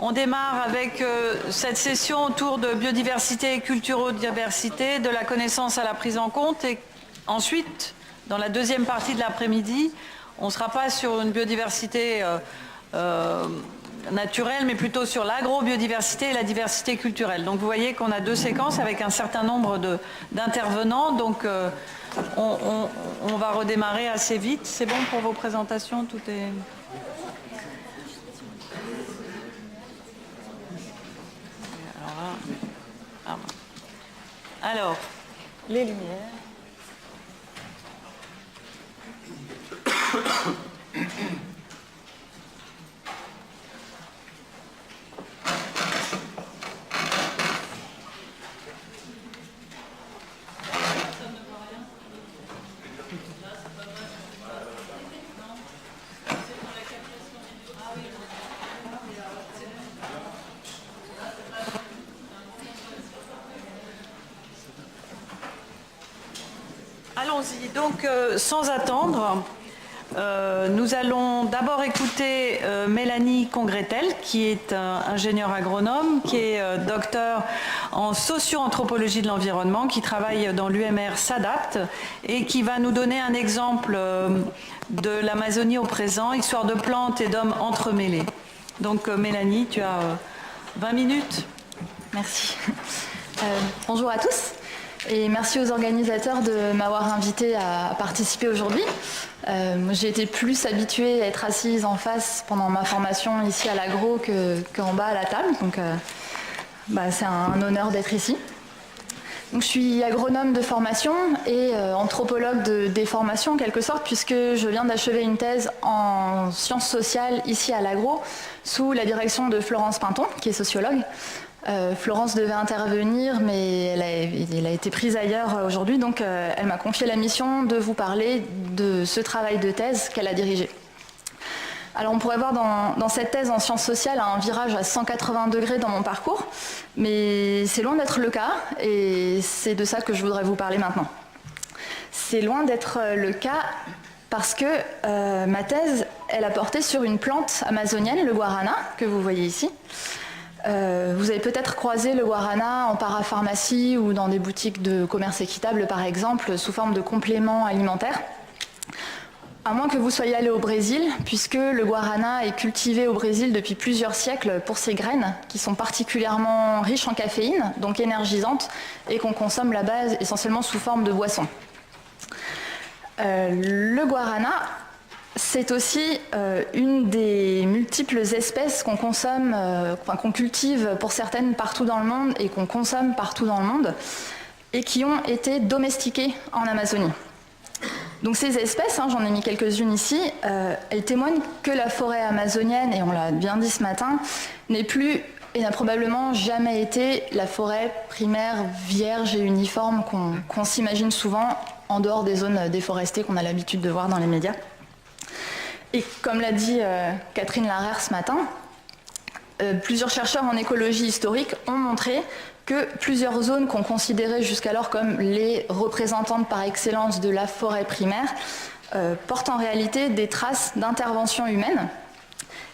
On démarre avec cette session autour de biodiversité et culturodiversité, de la connaissance à la prise en compte. Et ensuite, dans la deuxième partie de l'après-midi, on ne sera pas sur une biodiversité naturelle, mais plutôt sur l'agrobiodiversité et la diversité culturelle. Donc vous voyez qu'on a deux séquences avec un certain nombre d'intervenants. Donc on va redémarrer assez vite. C'est bon pour vos présentations? Tout est... Alors, les lumières. Allons-y, donc sans attendre, nous allons d'abord écouter Mélanie Congrétel, qui est ingénieure agronome, qui est docteur en socio-anthropologie de l'environnement, qui travaille dans l'UMR S'adapte et qui va nous donner un exemple de l'Amazonie au présent, histoire de plantes et d'hommes entremêlés. Donc Mélanie, tu as 20 minutes. Merci. Bonjour à tous. Et merci aux organisateurs de m'avoir invité à participer aujourd'hui. J'ai été plus habituée à être assise en face pendant ma formation ici à l'agro qu'en bas à la table. Donc c'est un honneur d'être ici. Donc, je suis agronome de formation et anthropologue des formations en quelque sorte, puisque je viens d'achever une thèse en sciences sociales ici à l'agro sous la direction de Florence Pinton, qui est sociologue. Florence devait intervenir, mais elle a été prise ailleurs aujourd'hui, donc elle m'a confié la mission de vous parler de ce travail de thèse qu'elle a dirigé. Alors on pourrait voir dans cette thèse en sciences sociales un virage à 180 degrés dans mon parcours, mais c'est loin d'être le cas, et c'est de ça que je voudrais vous parler maintenant. C'est loin d'être le cas parce que ma thèse, elle a porté sur une plante amazonienne, le guarana, que vous voyez ici. Vous avez peut-être croisé le guarana en parapharmacie ou dans des boutiques de commerce équitable, par exemple, sous forme de compléments alimentaires. À moins que vous soyez allé au Brésil, puisque le guarana est cultivé au Brésil depuis plusieurs siècles pour ses graines, qui sont particulièrement riches en caféine, donc énergisantes, et qu'on consomme là-bas essentiellement sous forme de boisson. Le guarana, c'est aussi une des multiples espèces qu'on consomme, qu'on cultive pour certaines partout dans le monde et qu'on consomme partout dans le monde, et qui ont été domestiquées en Amazonie. Donc ces espèces, j'en ai mis quelques-unes ici, elles témoignent que la forêt amazonienne, et on l'a bien dit ce matin, n'est plus et n'a probablement jamais été la forêt primaire, vierge et uniforme qu'on s'imagine souvent en dehors des zones déforestées qu'on a l'habitude de voir dans les médias. Et comme l'a dit Catherine Larère ce matin, plusieurs chercheurs en écologie historique ont montré que plusieurs zones qu'on considérait jusqu'alors comme les représentantes par excellence de la forêt primaire portent en réalité des traces d'intervention humaine.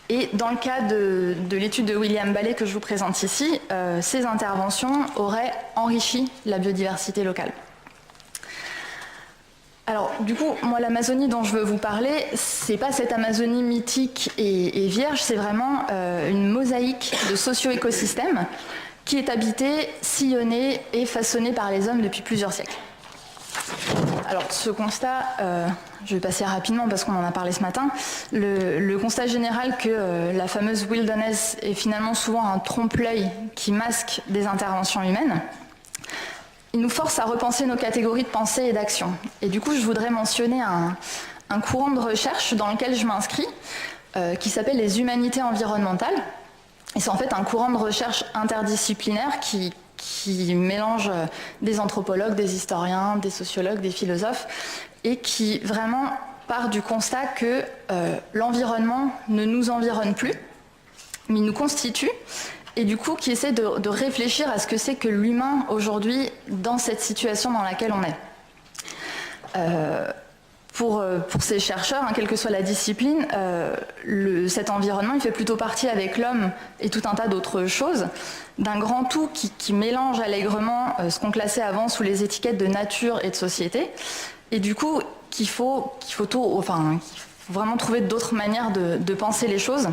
Et dans le cas de l'étude de William Ballet que je vous présente ici, ces interventions auraient enrichi la biodiversité locale. Alors, du coup, moi, l'Amazonie dont je veux vous parler, c'est pas cette Amazonie mythique et vierge, c'est vraiment une mosaïque de socio-écosystèmes qui est habitée, sillonnée et façonnée par les hommes depuis plusieurs siècles. Alors, ce constat, je vais passer rapidement parce qu'on en a parlé ce matin, le constat général que la fameuse wilderness est finalement souvent un trompe-l'œil qui masque des interventions humaines, il nous force à repenser nos catégories de pensée et d'action. Et du coup, je voudrais mentionner un courant de recherche dans lequel je m'inscris, qui s'appelle les humanités environnementales. Et c'est en fait un courant de recherche interdisciplinaire qui mélange des anthropologues, des historiens, des sociologues, des philosophes, et qui vraiment part du constat que l'environnement ne nous environne plus, mais il nous constitue, et du coup qui essaie de réfléchir à ce que c'est que l'humain aujourd'hui dans cette situation dans laquelle on est. Pour ces chercheurs, quelle que soit la discipline, cet environnement il fait plutôt partie avec l'homme et tout un tas d'autres choses d'un grand tout qui mélange allègrement ce qu'on classait avant sous les étiquettes de nature et de société, et du coup qu'il faut vraiment trouver d'autres manières de penser les choses.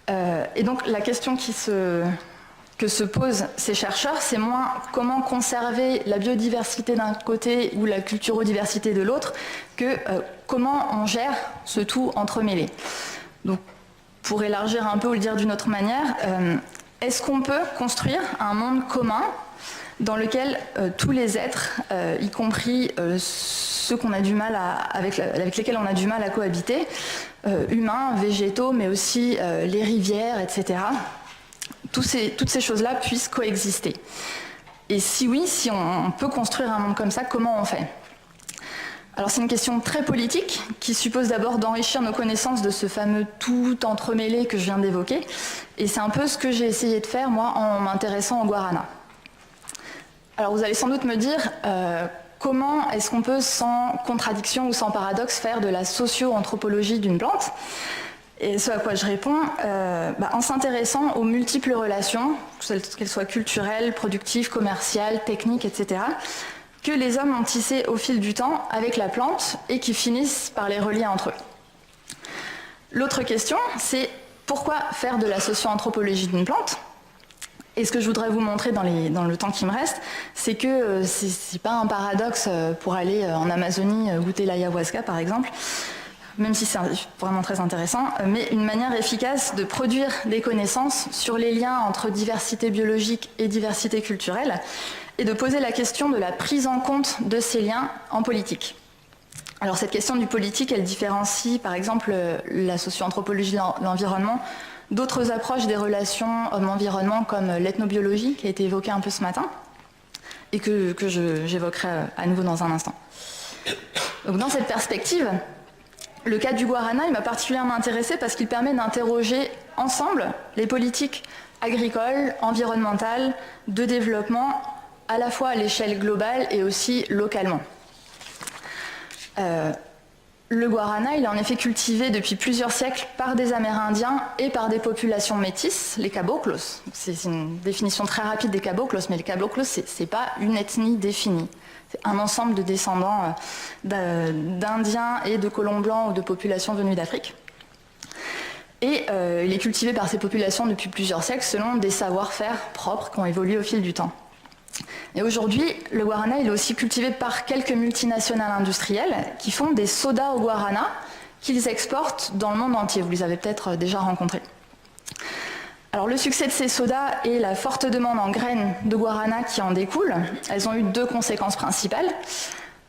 Et donc la question que se posent ces chercheurs, c'est moins comment conserver la biodiversité d'un côté ou la culturodiversité de l'autre, que comment on gère ce tout entremêlé. Donc, pour élargir un peu ou le dire d'une autre manière, est-ce qu'on peut construire un monde commun dans lequel tous les êtres, y compris ceux qu'on a du mal avec lesquels on a du mal à cohabiter, humains, végétaux, mais aussi les rivières, etc., toutes ces choses-là puissent coexister. Et si oui, si on peut construire un monde comme ça, comment on fait ? Alors c'est une question très politique qui suppose d'abord d'enrichir nos connaissances de ce fameux tout entremêlé que je viens d'évoquer. Et c'est un peu ce que j'ai essayé de faire, moi, en m'intéressant au guarana. Alors vous allez sans doute me dire, comment est-ce qu'on peut, sans contradiction ou sans paradoxe, faire de la socio-anthropologie d'une plante ? Et ce à quoi je réponds, en s'intéressant aux multiples relations, qu'elles soient culturelles, productives, commerciales, techniques, etc., que les hommes ont tissées au fil du temps avec la plante et qui finissent par les relier entre eux. L'autre question, c'est pourquoi faire de la socio-anthropologie d'une plante ? Et ce que je voudrais vous montrer dans le temps qui me reste, c'est que c'est pas un paradoxe pour aller en Amazonie goûter l'ayahuasca, par exemple, même si c'est vraiment très intéressant, mais une manière efficace de produire des connaissances sur les liens entre diversité biologique et diversité culturelle, et de poser la question de la prise en compte de ces liens en politique. Alors cette question du politique, elle différencie par exemple la socio-anthropologie de l'environnement d'autres approches des relations homme-environnement comme l'ethnobiologie, qui a été évoquée un peu ce matin, et que j'évoquerai à nouveau dans un instant. Donc dans cette perspective, le cas du guarana, il m'a particulièrement intéressé parce qu'il permet d'interroger ensemble les politiques agricoles, environnementales, de développement, à la fois à l'échelle globale et aussi localement. Le guarana, il est en effet cultivé depuis plusieurs siècles par des Amérindiens et par des populations métisses, les caboclos. C'est une définition très rapide des caboclos, mais les caboclos, c'est pas une ethnie définie. C'est un ensemble de descendants d'Indiens et de colons blancs ou de populations venues d'Afrique. Et il est cultivé par ces populations depuis plusieurs siècles selon des savoir-faire propres qui ont évolué au fil du temps. Et aujourd'hui, le guarana il est aussi cultivé par quelques multinationales industrielles qui font des sodas au guarana qu'ils exportent dans le monde entier. Vous les avez peut-être déjà rencontrés. Alors le succès de ces sodas et la forte demande en graines de guarana qui en découle, elles ont eu deux conséquences principales.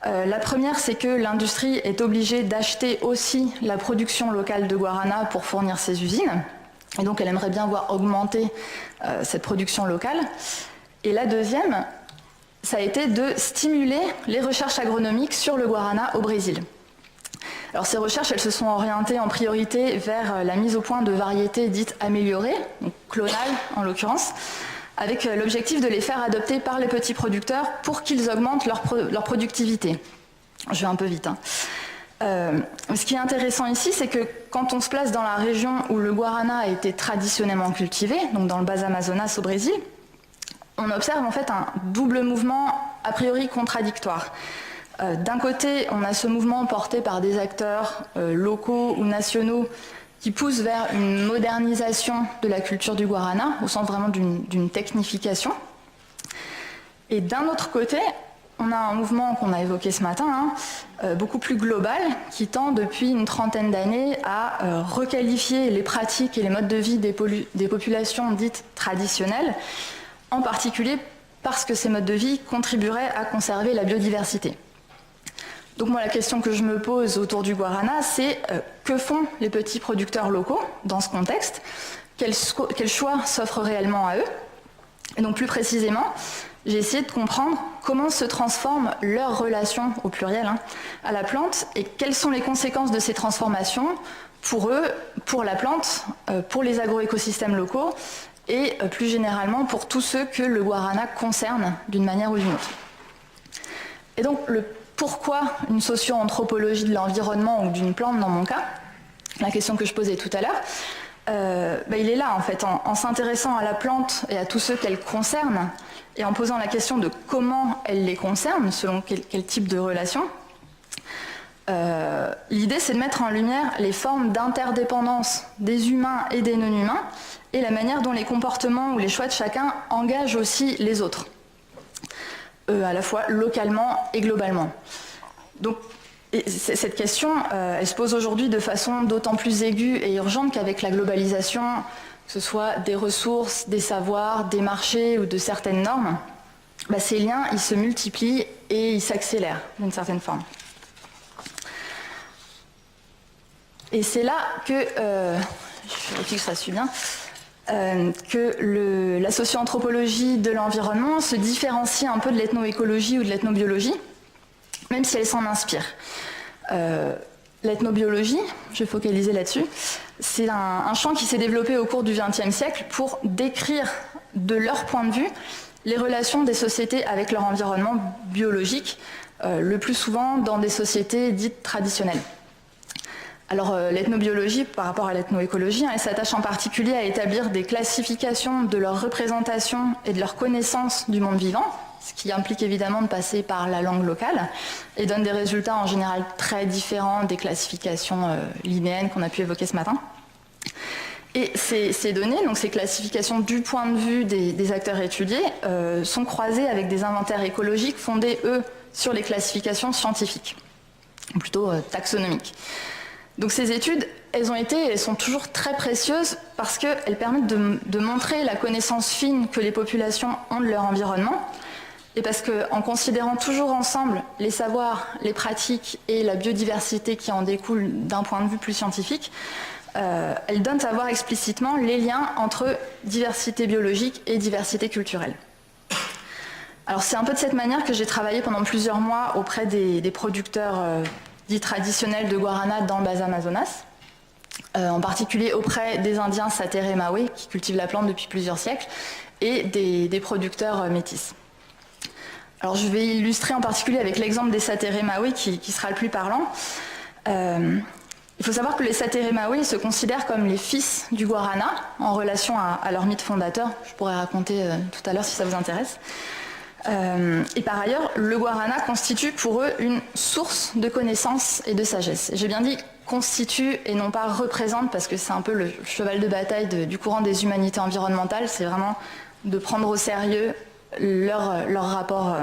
La première, c'est que l'industrie est obligée d'acheter aussi la production locale de guarana pour fournir ses usines. Et donc elle aimerait bien voir augmenter cette production locale. Et la deuxième, ça a été de stimuler les recherches agronomiques sur le guarana au Brésil. Alors ces recherches, elles se sont orientées en priorité vers la mise au point de variétés dites améliorées, donc clonales en l'occurrence, avec l'objectif de les faire adopter par les petits producteurs pour qu'ils augmentent leur productivité. Je vais un peu vite. Ce qui est intéressant ici, c'est que quand on se place dans la région où le guarana a été traditionnellement cultivé, donc dans le bas Amazonas au Brésil, on observe en fait un double mouvement a priori contradictoire. D'un côté, on a ce mouvement porté par des acteurs locaux ou nationaux qui poussent vers une modernisation de la culture du guarana, au sens vraiment d'une technification. Et d'un autre côté, on a un mouvement qu'on a évoqué ce matin, beaucoup plus global, qui tend depuis une trentaine d'années à requalifier les pratiques et les modes de vie des populations dites traditionnelles, en particulier parce que ces modes de vie contribueraient à conserver la biodiversité. Donc moi, la question que je me pose autour du guarana, c'est que font les petits producteurs locaux dans ce contexte ? Quels choix s'offrent réellement à eux ? Et donc plus précisément, j'ai essayé de comprendre comment se transforme leur relation, au pluriel, à la plante, et quelles sont les conséquences de ces transformations pour eux, pour la plante, pour les agroécosystèmes locaux, et plus généralement pour tous ceux que le guarana concerne d'une manière ou d'une autre. Et donc le pourquoi une socio-anthropologie de l'environnement ou d'une plante dans mon cas? La question que je posais tout à l'heure. Il est là en fait, en s'intéressant à la plante et à tous ceux qu'elle concerne, et en posant la question de comment elle les concerne, selon quel type de relation. L'idée, c'est de mettre en lumière les formes d'interdépendance des humains et des non-humains, et la manière dont les comportements ou les choix de chacun engagent aussi les autres, à la fois localement et globalement. Donc, cette question, elle se pose aujourd'hui de façon d'autant plus aiguë et urgente qu'avec la globalisation, que ce soit des ressources, des savoirs, des marchés ou de certaines normes, ces liens, ils se multiplient et ils s'accélèrent d'une certaine forme. Et c'est là que, je vérifie que ça suit bien, que la socio-anthropologie de l'environnement se différencie un peu de l'ethnoécologie ou de l'ethnobiologie, même si elle s'en inspire. L'ethnobiologie, je vais focaliser là-dessus, c'est un champ qui s'est développé au cours du XXe siècle pour décrire de leur point de vue les relations des sociétés avec leur environnement biologique, le plus souvent dans des sociétés dites traditionnelles. Alors l'ethnobiologie, par rapport à l'ethnoécologie, elle s'attache en particulier à établir des classifications de leur représentation et de leur connaissance du monde vivant, ce qui implique évidemment de passer par la langue locale, et donne des résultats en général très différents des classifications linéennes qu'on a pu évoquer ce matin. Et ces données, donc ces classifications du point de vue des acteurs étudiés, sont croisées avec des inventaires écologiques fondés, eux, sur les classifications scientifiques, ou plutôt taxonomiques. Donc ces études, elles sont toujours très précieuses parce qu'elles permettent de montrer la connaissance fine que les populations ont de leur environnement, et parce qu'en considérant toujours ensemble les savoirs, les pratiques et la biodiversité qui en découlent d'un point de vue plus scientifique, elles donnent à voir explicitement les liens entre diversité biologique et diversité culturelle. Alors c'est un peu de cette manière que j'ai travaillé pendant plusieurs mois auprès des producteurs dits traditionnels de guarana dans le bas Amazonas, en particulier auprès des Indiens Satere Mawe qui cultivent la plante depuis plusieurs siècles, et des producteurs métis. Alors je vais illustrer en particulier avec l'exemple des Satere Mawe qui sera le plus parlant. Il faut savoir que les Satere Mawe se considèrent comme les fils du guarana en relation à leur mythe fondateur. Je pourrais raconter tout à l'heure si ça vous intéresse. Et par ailleurs, le guarana constitue pour eux une source de connaissances et de sagesse. J'ai bien dit constitue et non pas représente, parce que c'est un peu le cheval de bataille du courant des humanités environnementales, c'est vraiment de prendre au sérieux leur rapport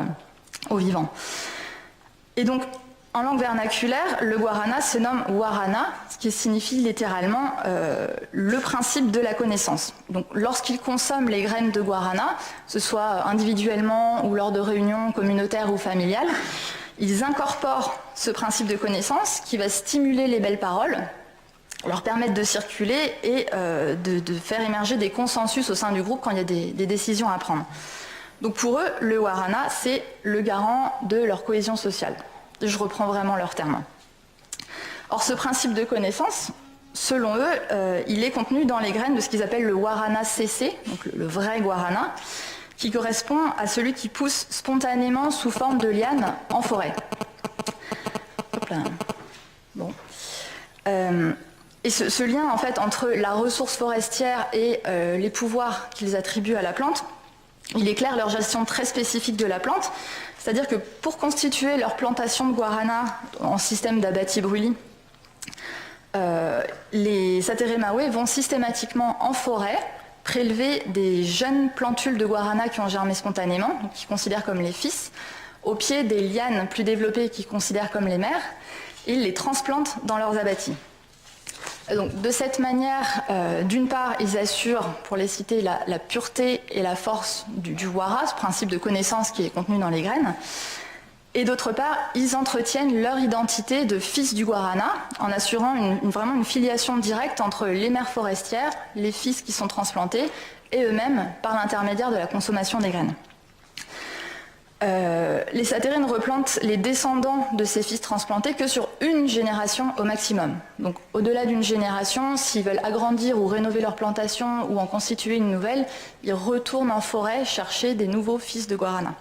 au vivant. Et donc, en langue vernaculaire, le guarana se nomme warana, ce qui signifie littéralement le principe de la connaissance. Donc, lorsqu'ils consomment les graines de guarana, que ce soit individuellement ou lors de réunions communautaires ou familiales, ils incorporent ce principe de connaissance qui va stimuler les belles paroles, leur permettre de circuler et de faire émerger des consensus au sein du groupe quand il y a des décisions à prendre. Donc pour eux, le guarana, c'est le garant de leur cohésion sociale. Je reprends vraiment leurs termes. Or, ce principe de connaissance, selon eux, il est contenu dans les graines de ce qu'ils appellent le guarana CC, donc le vrai guarana, qui correspond à celui qui pousse spontanément sous forme de liane en forêt. Hop là. Bon. Et ce lien, en fait, entre la ressource forestière et les pouvoirs qu'ils attribuent à la plante, il éclaire leur gestion très spécifique de la plante. C'est-à-dire que pour constituer leur plantation de guarana en système d'abatis-brûlis, les Satere Mawe vont systématiquement en forêt prélever des jeunes plantules de guarana qui ont germé spontanément, donc qu'ils considèrent comme les fils, au pied des lianes plus développées qu'ils considèrent comme les mères, et ils les transplantent dans leurs abatis. Donc, de cette manière, d'une part, ils assurent, pour les citer, la pureté et la force du wara, ce principe de connaissance qui est contenu dans les graines, et d'autre part, ils entretiennent leur identité de fils du guarana en assurant vraiment une filiation directe entre les mères forestières, les fils qui sont transplantés, et eux-mêmes par l'intermédiaire de la consommation des graines. Les Satere ne replantent les descendants de ces fils transplantés que sur une génération au maximum. Donc au-delà d'une génération, s'ils veulent agrandir ou rénover leur plantation ou en constituer une nouvelle, ils retournent en forêt chercher des nouveaux fils de guarana.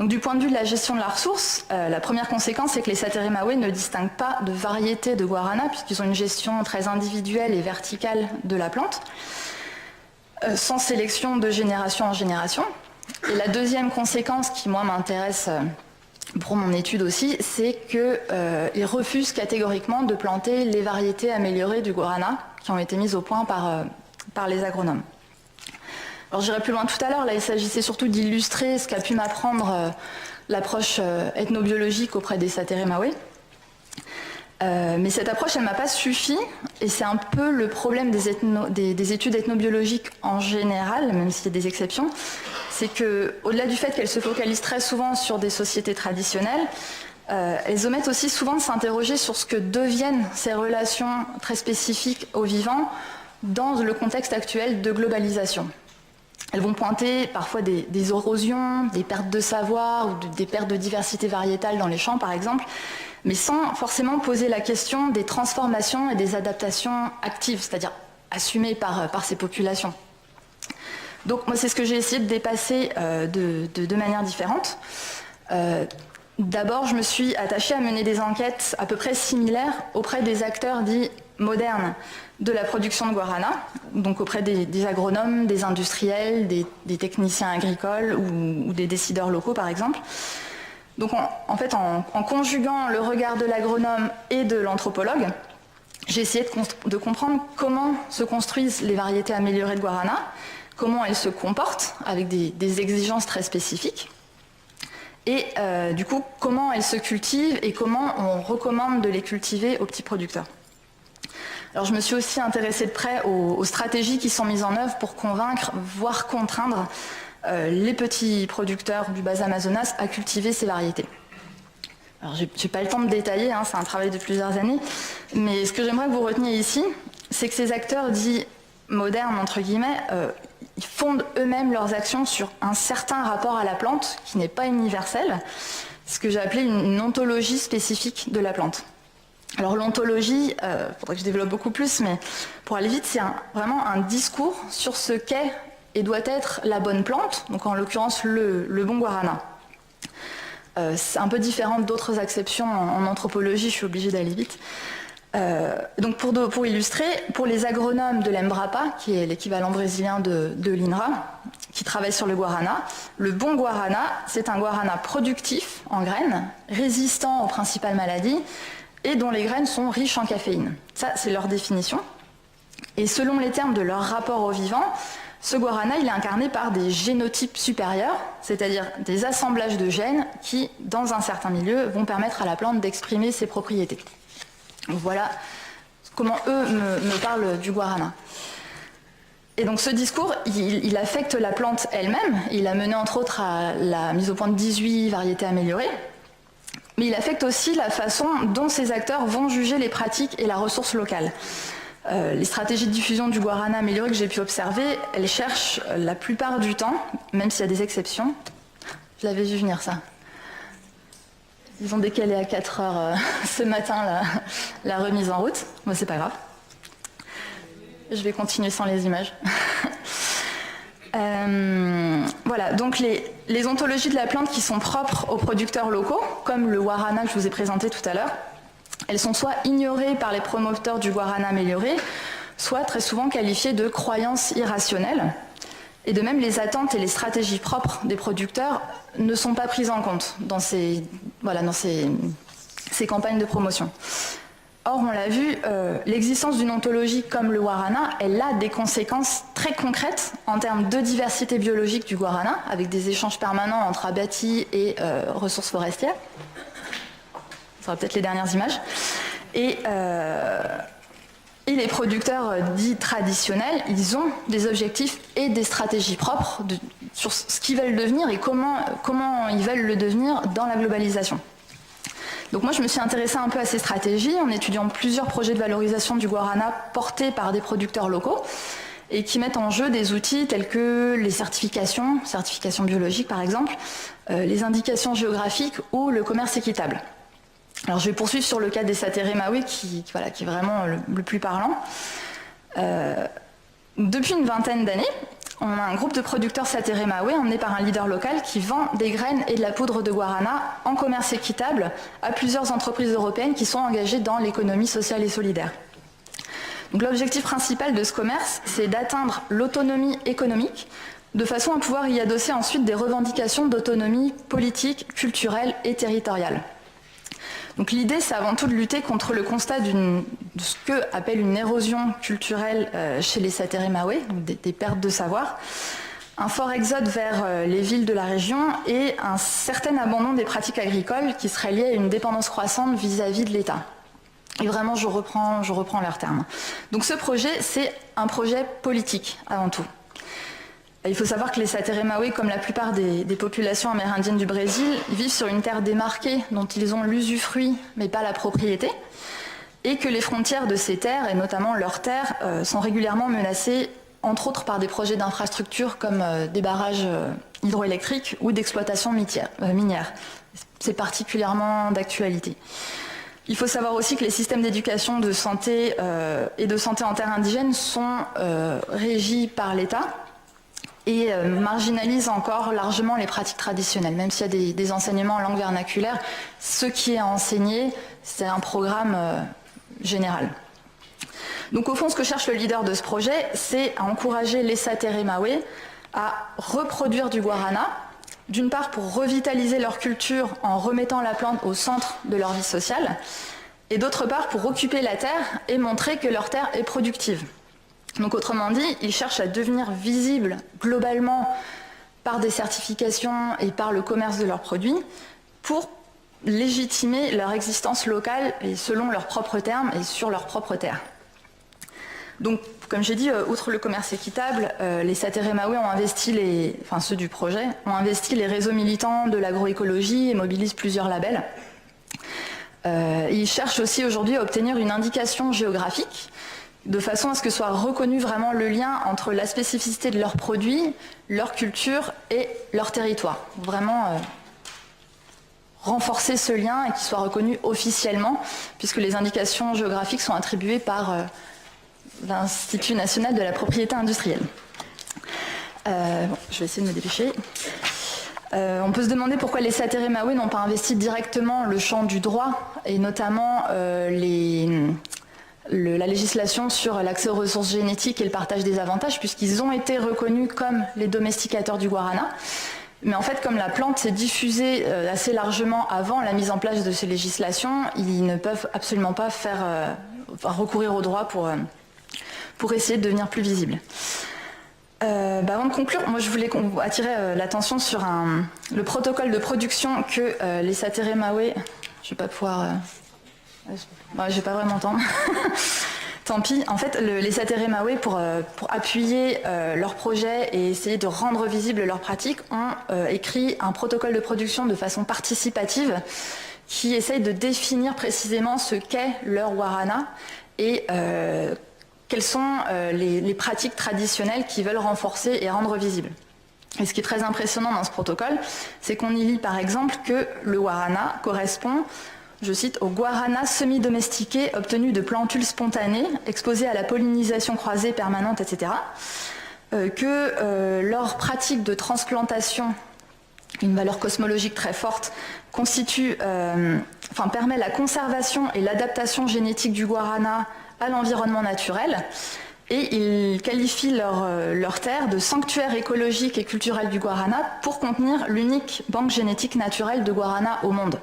Donc, du point de vue de la gestion de la ressource, la première conséquence, c'est que les Sateree-Mawe ne distinguent pas de variétés de guarana, puisqu'ils ont une gestion très individuelle et verticale de la plante, sans sélection de génération en génération. Et la deuxième conséquence qui, moi, m'intéresse pour mon étude aussi, c'est qu'ils refusent catégoriquement de planter les variétés améliorées du guarana qui ont été mises au point par les agronomes. Alors j'irai plus loin tout à l'heure, là il s'agissait surtout d'illustrer ce qu'a pu m'apprendre l'approche ethnobiologique auprès des Sateree-Mawe. Mais cette approche, elle ne m'a pas suffi, et c'est un peu le problème des études ethnobiologiques en général, même s'il y a des exceptions, c'est qu'au-delà du fait qu'elles se focalisent très souvent sur des sociétés traditionnelles, elles omettent aussi souvent de s'interroger sur ce que deviennent ces relations très spécifiques aux vivants dans le contexte actuel de globalisation. Elles vont pointer parfois des érosions, des pertes de savoir ou des pertes de diversité variétale dans les champs, par exemple, mais sans forcément poser la question des transformations et des adaptations actives, c'est-à-dire assumées par ces populations. Donc moi, c'est ce que j'ai essayé de dépasser de manière différente. D'abord, je me suis attachée à mener des enquêtes à peu près similaires auprès des acteurs dits modernes de la production de guarana, donc auprès des agronomes, des industriels, des techniciens agricoles ou des décideurs locaux, par exemple. Donc en fait, en conjuguant le regard de l'agronome et de l'anthropologue, j'ai essayé de comprendre comment se construisent les variétés améliorées de guarana, comment elles se comportent avec des exigences très spécifiques, et du coup, comment elles se cultivent et comment on recommande de les cultiver aux petits producteurs. Alors je me suis aussi intéressée de près aux stratégies qui sont mises en œuvre pour convaincre, voire contraindre les petits producteurs du bas Amazonas à cultiver ces variétés. Alors j'ai pas le temps de détailler, hein, c'est un travail de plusieurs années, mais ce que j'aimerais que vous reteniez ici, c'est que ces acteurs dits modernes, entre guillemets, ils fondent eux-mêmes leurs actions sur un certain rapport à la plante qui n'est pas universel, ce que j'ai appelé une ontologie spécifique de la plante. Alors l'ontologie, faudrait que je développe beaucoup plus, mais pour aller vite, c'est vraiment un discours sur ce qu'est et doit être la bonne plante, donc en l'occurrence le bon guarana. C'est un peu différent d'autres acceptions en anthropologie, je suis obligée d'aller vite. Donc pour illustrer, pour les agronomes de l'Embrapa, qui est l'équivalent brésilien de l'INRA, qui travaillent sur le guarana, le bon guarana, c'est un guarana productif en graines, résistant aux principales maladies, et dont les graines sont riches en caféine. Ça, c'est leur définition. Et selon les termes de leur rapport au vivant, ce guarana, il est incarné par des génotypes supérieurs, c'est-à-dire des assemblages de gènes qui, dans un certain milieu, vont permettre à la plante d'exprimer ses propriétés. Donc voilà comment eux me parlent du guarana. Et donc ce discours, il affecte la plante elle-même. Il a mené entre autres à la mise au point de 18 variétés améliorées. Mais il affecte aussi la façon dont ces acteurs vont juger les pratiques et la ressource locale. Les stratégies de diffusion du guarana amélioré que j'ai pu observer, elles cherchent la plupart du temps, même s'il y a des exceptions. Je l'avais vu venir ça. Ils ont décalé à 4 heures ce matin la remise en route. Moi, c'est pas grave. Je vais continuer sans les images. Voilà, donc les ontologies de la plante qui sont propres aux producteurs locaux, comme le guarana que je vous ai présenté tout à l'heure, elles sont soit ignorées par les promoteurs du guarana amélioré, soit très souvent qualifiées de croyances irrationnelles. Et de même, les attentes et les stratégies propres des producteurs ne sont pas prises en compte dans ces campagnes de promotion. Or, on l'a vu, l'existence d'une ontologie comme le guarana, elle a des conséquences très concrètes en termes de diversité biologique du guarana, avec des échanges permanents entre abatis et ressources forestières. Ce sera peut-être les dernières images. Et les producteurs dits traditionnels, ils ont des objectifs et des stratégies propres sur ce qu'ils veulent devenir et comment ils veulent le devenir dans la globalisation. Donc moi, je me suis intéressée un peu à ces stratégies en étudiant plusieurs projets de valorisation du guarana portés par des producteurs locaux et qui mettent en jeu des outils tels que les certifications biologiques par exemple, les indications géographiques ou le commerce équitable. Alors je vais poursuivre sur le cas des Sateree-Mawe qui est vraiment le plus parlant. Depuis une vingtaine d'années, on a un groupe de producteurs Sateré-Maoué emmené par un leader local qui vend des graines et de la poudre de guarana en commerce équitable à plusieurs entreprises européennes qui sont engagées dans l'économie sociale et solidaire. Donc l'objectif principal de ce commerce, c'est d'atteindre l'autonomie économique de façon à pouvoir y adosser ensuite des revendications d'autonomie politique, culturelle et territoriale. Donc l'idée, c'est avant tout de lutter contre le constat de ce que appelle une érosion culturelle chez les Sateré-Maoué, des pertes de savoir, un fort exode vers les villes de la région et un certain abandon des pratiques agricoles qui serait lié à une dépendance croissante vis-à-vis de l'État. Et vraiment, je reprends leurs termes. Donc ce projet, c'est un projet politique avant tout. Il faut savoir que les Sateré-Maoué, comme la plupart des populations amérindiennes du Brésil, vivent sur une terre démarquée dont ils ont l'usufruit mais pas la propriété, et que les frontières de ces terres, et notamment leurs terres, sont régulièrement menacées, entre autres par des projets d'infrastructures comme des barrages hydroélectriques ou d'exploitation minière. C'est particulièrement d'actualité. Il faut savoir aussi que les systèmes d'éducation de santé et de santé en terre indigène sont régis par l'État, et marginalise encore largement les pratiques traditionnelles. Même s'il y a des enseignements en langue vernaculaire, ce qui est enseigné, c'est un programme général. Donc au fond, ce que cherche le leader de ce projet, c'est à encourager les Sateré-Maoué à reproduire du guarana, d'une part pour revitaliser leur culture en remettant la plante au centre de leur vie sociale, et d'autre part pour occuper la terre et montrer que leur terre est productive. Donc autrement dit, ils cherchent à devenir visibles globalement par des certifications et par le commerce de leurs produits pour légitimer leur existence locale et selon leurs propres termes et sur leurs propres terres. Donc, comme j'ai dit, outre le commerce équitable, les Sateré-Maoué ont investi ceux du projet, ont investi les réseaux militants de l'agroécologie et mobilisent plusieurs labels. Ils cherchent aussi aujourd'hui à obtenir une indication géographique de façon à ce que soit reconnu vraiment le lien entre la spécificité de leurs produits, leur culture et leur territoire. Vraiment renforcer ce lien et qu'il soit reconnu officiellement, puisque les indications géographiques sont attribuées par l'Institut national de la propriété industrielle. Je vais essayer de me dépêcher. On peut se demander pourquoi les Sateré-Maoué n'ont pas investi directement le champ du droit, et notamment la législation sur l'accès aux ressources génétiques et le partage des avantages, puisqu'ils ont été reconnus comme les domesticateurs du guarana. Mais en fait, comme la plante s'est diffusée assez largement avant la mise en place de ces législations, ils ne peuvent absolument pas recourir au droit pour essayer de devenir plus visibles. Avant de conclure, moi je voulais attirer l'attention sur le protocole de production que les Sateré-Maoué... Je ne vais pas pouvoir... je vais pas vraiment entendre. Tant pis. En fait, les Sateré-Maoué, pour appuyer leur projet et essayer de rendre visibles leurs pratiques, ont écrit un protocole de production de façon participative qui essaye de définir précisément ce qu'est leur guarana et quelles sont les pratiques traditionnelles qu'ils veulent renforcer et rendre visibles. Et ce qui est très impressionnant dans ce protocole, c'est qu'on y lit par exemple que le guarana correspond, je cite, au guarana semi-domestiqué obtenu de plantules spontanées, exposées à la pollinisation croisée permanente, etc. Que leur pratique de transplantation, une valeur cosmologique très forte, permet la conservation et l'adaptation génétique du guarana à l'environnement naturel. Et ils qualifient leur terre de sanctuaire écologique et culturel du guarana pour contenir l'unique banque génétique naturelle de guarana au monde.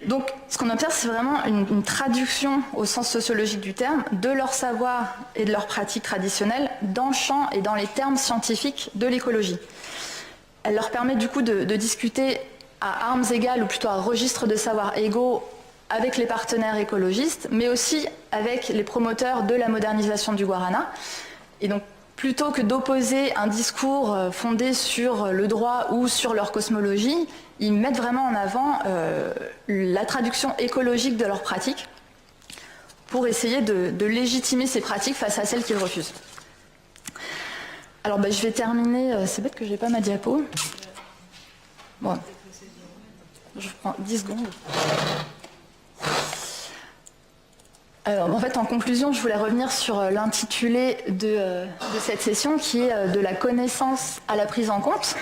Donc, ce qu'on observe, c'est vraiment une traduction au sens sociologique du terme de leur savoir et de leurs pratiques traditionnelles dans le champ et dans les termes scientifiques de l'écologie. Elle leur permet du coup de discuter à armes égales, ou plutôt à registres de savoir égaux, avec les partenaires écologistes, mais aussi avec les promoteurs de la modernisation du guarana. Et donc, plutôt que d'opposer un discours fondé sur le droit ou sur leur cosmologie, ils mettent vraiment en avant la traduction écologique de leurs pratiques pour essayer de légitimer ces pratiques face à celles qu'ils refusent. Alors, je vais terminer. C'est bête que je n'ai pas ma diapo. Bon, je prends 10 secondes. En fait, en conclusion, je voulais revenir sur l'intitulé de cette session qui est de la connaissance à la prise en compte.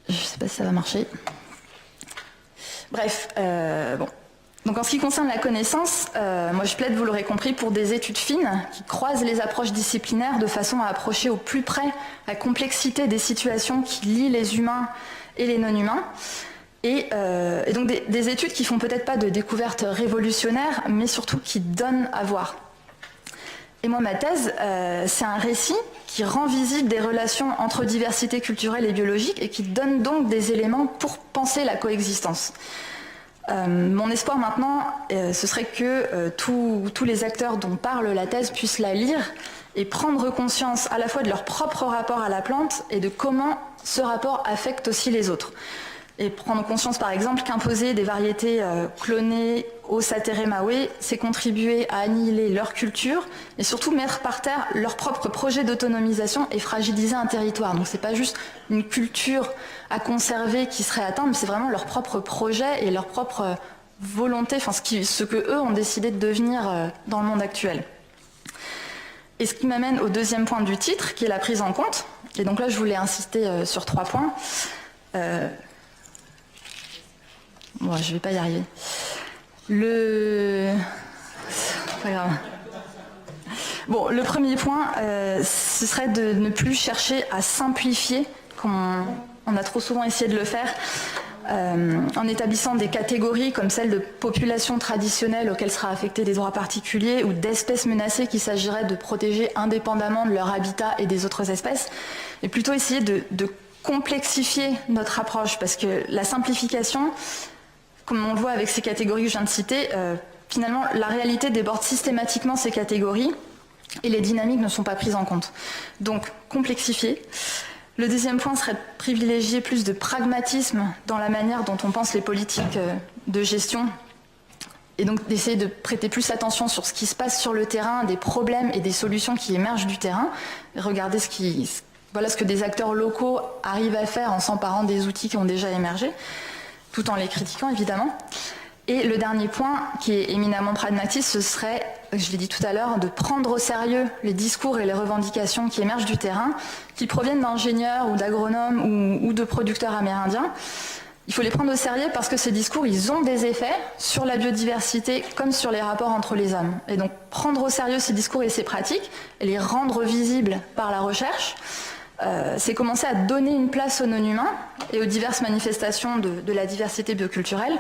Je ne sais pas si ça va marcher. Bref, bon. Donc en ce qui concerne la connaissance, moi je plaide, vous l'aurez compris, pour des études fines qui croisent les approches disciplinaires de façon à approcher au plus près la complexité des situations qui lient les humains et les non-humains. Et donc des études qui font peut-être pas de découvertes révolutionnaires, mais surtout qui donnent à voir. Et moi, ma thèse, c'est un récit qui rend visible des relations entre diversité culturelle et biologique et qui donne donc des éléments pour penser la coexistence. Mon espoir maintenant, ce serait que tous les acteurs dont parle la thèse puissent la lire et prendre conscience à la fois de leur propre rapport à la plante et de comment ce rapport affecte aussi les autres. Et prendre conscience, par exemple, qu'imposer des variétés clonées au Sateré-Maoué, c'est contribuer à annihiler leur culture et surtout mettre par terre leur propre projet d'autonomisation et fragiliser un territoire. Donc c'est pas juste une culture à conserver qui serait atteinte, mais c'est vraiment leur propre projet et leur propre volonté, enfin ce que eux ont décidé de devenir dans le monde actuel. Et ce qui m'amène au deuxième point du titre, qui est la prise en compte. Et donc là, je voulais insister sur 3 points. Bon, je vais pas y arriver. Pas grave. Bon, le premier point, ce serait de ne plus chercher à simplifier, comme on a trop souvent essayé de le faire, en établissant des catégories comme celle de populations traditionnelles auxquelles sera affecté des droits particuliers ou d'espèces menacées qu'il s'agirait de protéger indépendamment de leur habitat et des autres espèces, et plutôt essayer de complexifier notre approche, parce que la simplification, comme on le voit avec ces catégories que je viens de citer, finalement, la réalité déborde systématiquement ces catégories et les dynamiques ne sont pas prises en compte. Donc, complexifier. Le deuxième point serait de privilégier plus de pragmatisme dans la manière dont on pense les politiques de gestion et donc d'essayer de prêter plus attention sur ce qui se passe sur le terrain, des problèmes et des solutions qui émergent du terrain. Regardez voilà ce que des acteurs locaux arrivent à faire en s'emparant des outils qui ont déjà émergé, tout en les critiquant évidemment. Et le dernier point, qui est éminemment pragmatiste, ce serait, je l'ai dit tout à l'heure, de prendre au sérieux les discours et les revendications qui émergent du terrain, qui proviennent d'ingénieurs ou d'agronomes ou de producteurs amérindiens. Il faut les prendre au sérieux parce que ces discours, ils ont des effets sur la biodiversité comme sur les rapports entre les hommes. Et donc prendre au sérieux ces discours et ces pratiques, et les rendre visibles par la recherche, c'est commencer à donner une place aux non-humains et aux diverses manifestations de la diversité bioculturelle,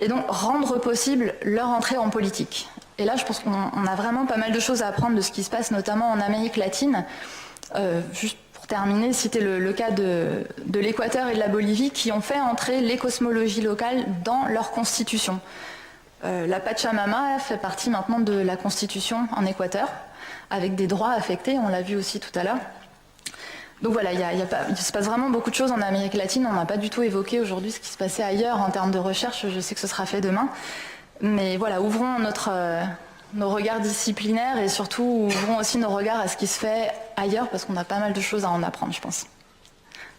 et donc rendre possible leur entrée en politique. Et là, je pense qu'on a vraiment pas mal de choses à apprendre de ce qui se passe, notamment en Amérique latine. Juste pour terminer, citer le cas de l'Équateur et de la Bolivie, qui ont fait entrer les cosmologies locales dans leur constitution. La Pachamama fait partie maintenant de la constitution en Équateur, avec des droits affectés, on l'a vu aussi tout à l'heure. Donc voilà, il se passe vraiment beaucoup de choses en Amérique latine. On n'a pas du tout évoqué aujourd'hui ce qui se passait ailleurs en termes de recherche. Je sais que ce sera fait demain. Mais voilà, ouvrons nos regards disciplinaires et surtout ouvrons aussi nos regards à ce qui se fait ailleurs parce qu'on a pas mal de choses à en apprendre, je pense.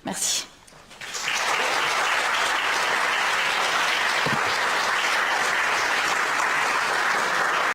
Merci.